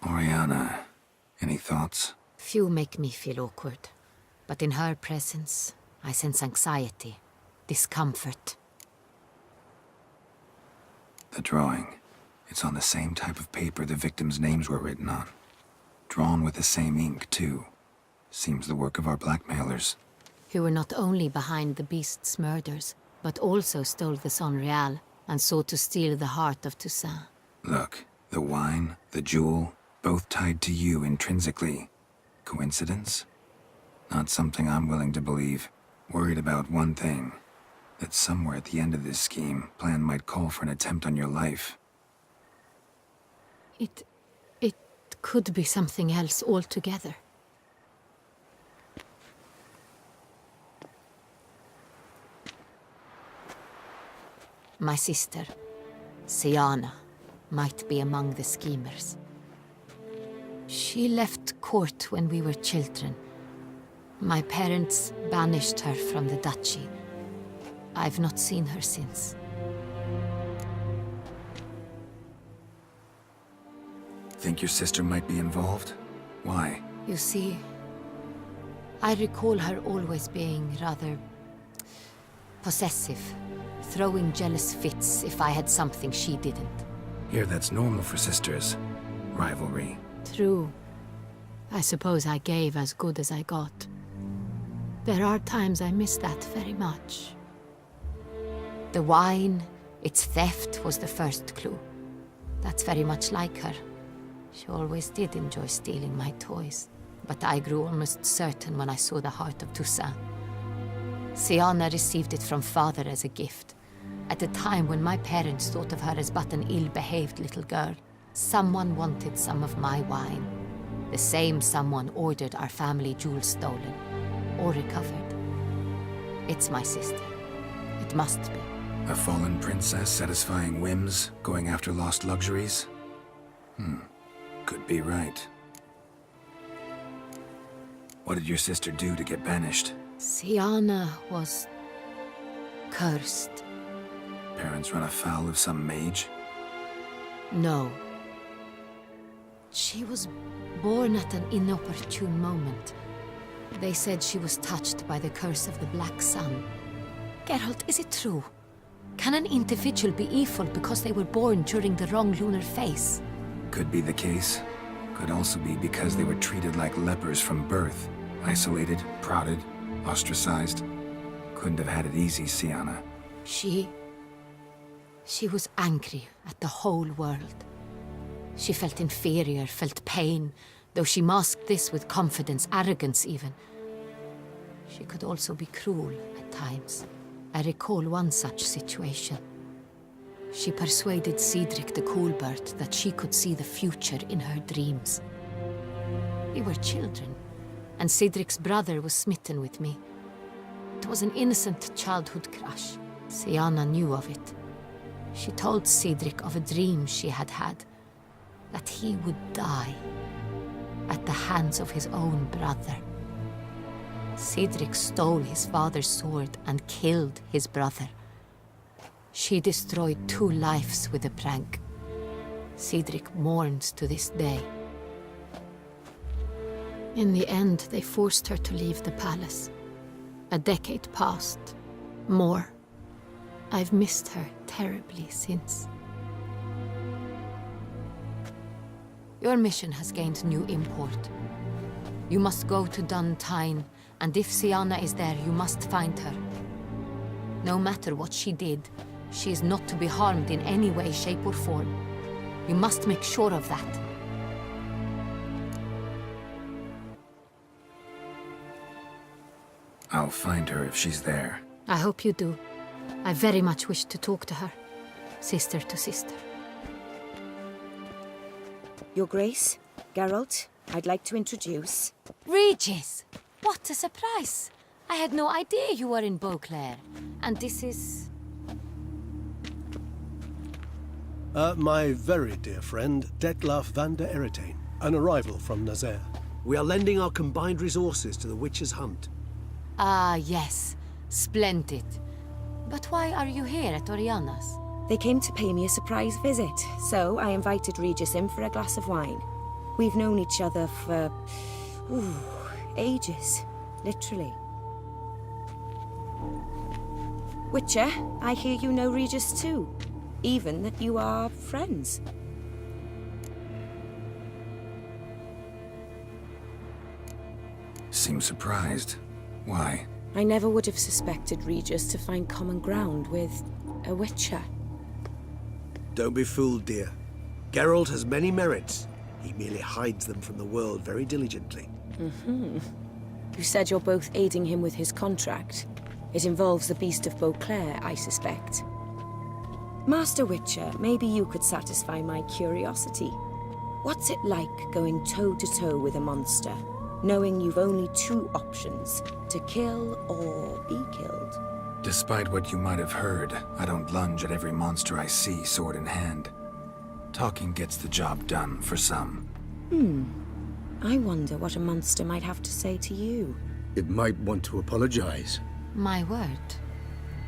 Oriana, any thoughts? Few make me feel awkward. But in her presence, I sense anxiety, discomfort. The drawing. It's on the same type of paper the victims' names were written on. Drawn with the same ink, too. Seems the work of our blackmailers. Who were not only behind the beast's murders, but also stole the Son Real and sought to steal the heart of Toussaint. Look, the wine, the jewel, both tied to you intrinsically. Coincidence? Not something I'm willing to believe. Worried about one thing. That somewhere at the end of this scheme, plan might call for an attempt on your life. It could be something else altogether. My sister, Siana, might be among the schemers. She left court when we were children. My parents banished her from the duchy. I've not seen her since. Think your sister might be involved? Why? You see, I recall her always being rather possessive, throwing jealous fits if I had something she didn't. Here, that's normal for sisters. Rivalry. True. I suppose I gave as good as I got. There are times I miss that very much. The wine, its theft was the first clue. That's very much like her. She always did enjoy stealing my toys. But I grew almost certain when I saw the heart of Toussaint. Siana received it from father as a gift. At a time when my parents thought of her as but an ill-behaved little girl, someone wanted some of my wine. The same someone ordered our family jewels stolen, or recovered. It's my sister. It must be. A fallen princess satisfying whims, going after lost luxuries? Could be right. What did your sister do to get banished? Siana was cursed. Parents run afoul of some mage? No. She was born at an inopportune moment. They said she was touched by the curse of the Black Sun. Geralt, is it true? Can an individual be evil because they were born during the wrong lunar phase? Could be the case. Could also be because they were treated like lepers from birth. Isolated, prodded, ostracized. Couldn't have had it easy, Siana. She was angry at the whole world. She felt inferior, felt pain, though she masked this with confidence, arrogance even. She could also be cruel at times. I recall one such situation. She persuaded Cedric the Coolbird that she could see the future in her dreams. We were children, and Cedric's brother was smitten with me. It was an innocent childhood crush. Siana knew of it. She told Cedric of a dream she had had, that he would die at the hands of his own brother. Cedric stole his father's sword and killed his brother. She destroyed 2 lives with a prank. Cedric mourns to this day. In the end, they forced her to leave the palace. A decade passed. More. I've missed her terribly since. Your mission has gained new import. You must go to Dun Tine, and if Siana is there, you must find her. No matter what she did, she is not to be harmed in any way, shape, or form. You must make sure of that. I'll find her if she's there. I hope you do. I very much wish to talk to her. Sister to sister. Your Grace, Geralt, I'd like to introduce... Regis! What a surprise! I had no idea you were in Beauclair. And this is... My very dear friend, Detlaf van der Eretain, an arrival from Nazaire. We are lending our combined resources to the Witch's Hunt. Ah, yes. Splendid. But why are you here at Oriana's? They came to pay me a surprise visit, so I invited Regis in for a glass of wine. We've known each other for... ooh, ages. Literally. Witcher, I hear you know Regis too. Even that you are friends. Seem surprised. Why? I never would have suspected Regis to find common ground with a Witcher. Don't be fooled, dear. Geralt has many merits. He merely hides them from the world very diligently. You said you're both aiding him with his contract. It involves the Beast of Beauclair, I suspect. Master Witcher, maybe you could satisfy my curiosity. What's it like going toe-to-toe with a monster, knowing you've only two options, to kill or be killed? Despite what you might have heard, I don't lunge at every monster I see sword in hand. Talking gets the job done for some. I wonder what a monster might have to say to you. It might want to apologize. My word.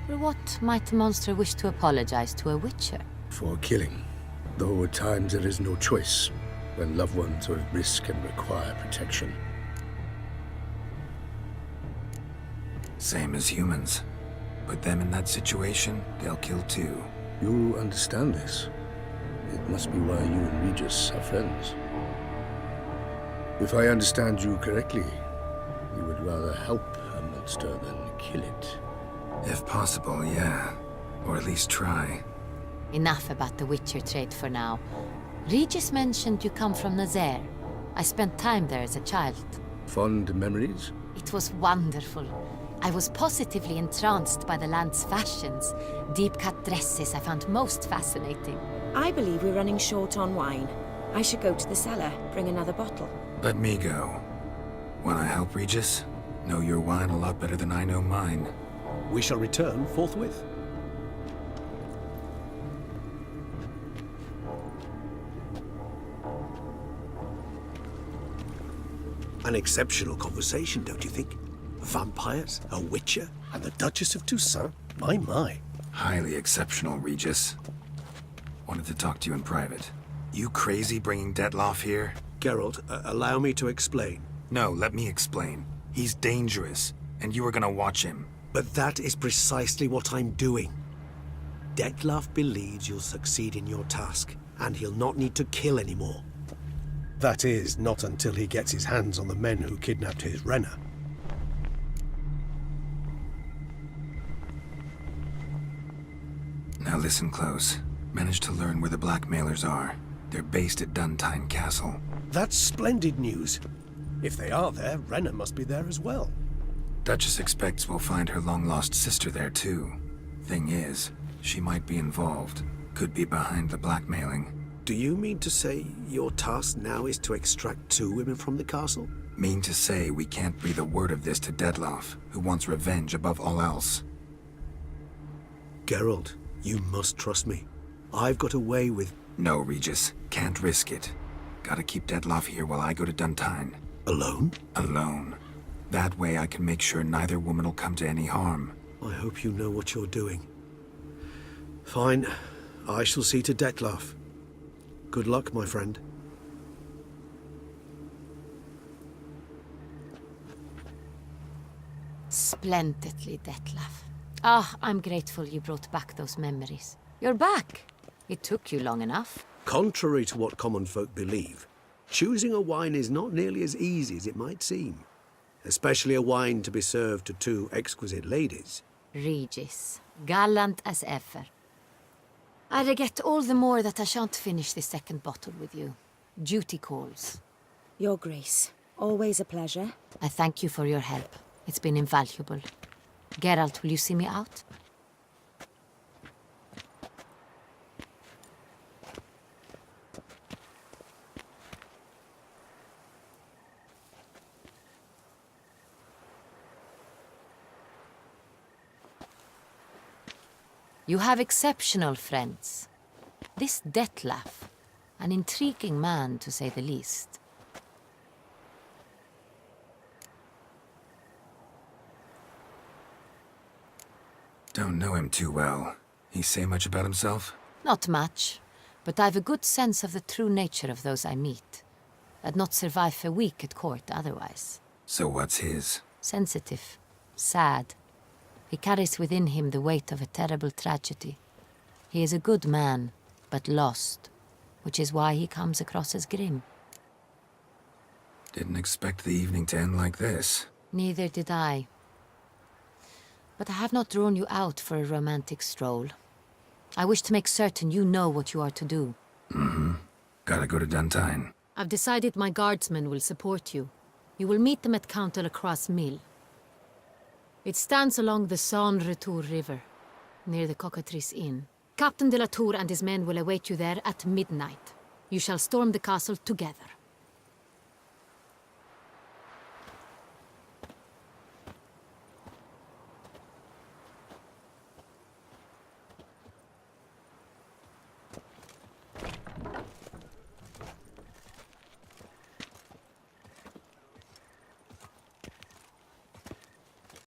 For what might the monster wish to apologize to a Witcher? For killing. Though at times there is no choice, when loved ones are at risk and require protection. Same as humans. Put them in that situation, they'll kill too. You understand this. It must be why you and Regis are friends. If I understand you correctly, you would rather help a monster than kill it. If possible, yeah. Or at least try. Enough about the Witcher trade for now. Regis mentioned you come from Nazaire. I spent time there as a child. Fond memories? It was wonderful. I was positively entranced by the land's fashions. Deep-cut dresses I found most fascinating. I believe we're running short on wine. I should go to the cellar, bring another bottle. Let me go. Wanna help, Regis? Know your wine a lot better than I know mine. We shall return forthwith. An exceptional conversation, don't you think? Vampires, a Witcher, And the Duchess of Toussaint? My. Highly exceptional, Regis. Wanted to talk to you in private. You crazy bringing Detloff here? Geralt, allow me to explain. No, let me explain. He's dangerous, and you were gonna watch him. But that is precisely what I'm doing. Detlaff believes you'll succeed in your task, and he'll not need to kill anymore. That is, not until he gets his hands on the men who kidnapped his Renna. Now listen close. Managed to learn where the blackmailers are. They're based at Duntine Castle. That's splendid news. If they are there, Renna must be there as well. Duchess expects we'll find her long-lost sister there, too. Thing is, she might be involved. Could be behind the blackmailing. Do you mean to say your task now is to extract two women from the castle? Mean to say we can't breathe a word of this to Detloff, who wants revenge above all else. Geralt, you must trust me. I've got away with... No, Regis. Can't risk it. Gotta keep Detloff here while I go to Duntine. Alone? Alone. That way I can make sure neither woman will come to any harm. I hope you know what you're doing. Fine. I shall see to Detlaff. Good luck, my friend. Splendidly, Detlaff. Ah, I'm grateful you brought back those memories. You're back. It took you long enough. Contrary to what common folk believe, choosing a wine is not nearly as easy as it might seem. Especially a wine to be served to two exquisite ladies. Regis, gallant as ever. I regret all the more that I shan't finish this second bottle with you. Duty calls. Your Grace, always a pleasure. I thank you for your help. It's been invaluable. Geralt, will you see me out? You have exceptional friends. This Detlaff, an intriguing man to say the least. Don't know him too well. He say much about himself? Not much, but I've a good sense of the true nature of those I meet. I'd not survive a week at court otherwise. So what's his? Sensitive. Sad. He carries within him the weight of a terrible tragedy. He is a good man, but lost, which is why he comes across as grim. Didn't expect the evening to end like this. Neither did I. But I have not drawn you out for a romantic stroll. I wish to make certain you know what you are to do. Gotta go to Duntine. I've decided my guardsmen will support you. You will meet them at Count de la Croix Mill. It stands along the Saône-Retour River, near the Cockatrice Inn. Captain de la Tour and his men will await you there at midnight. You shall storm the castle together.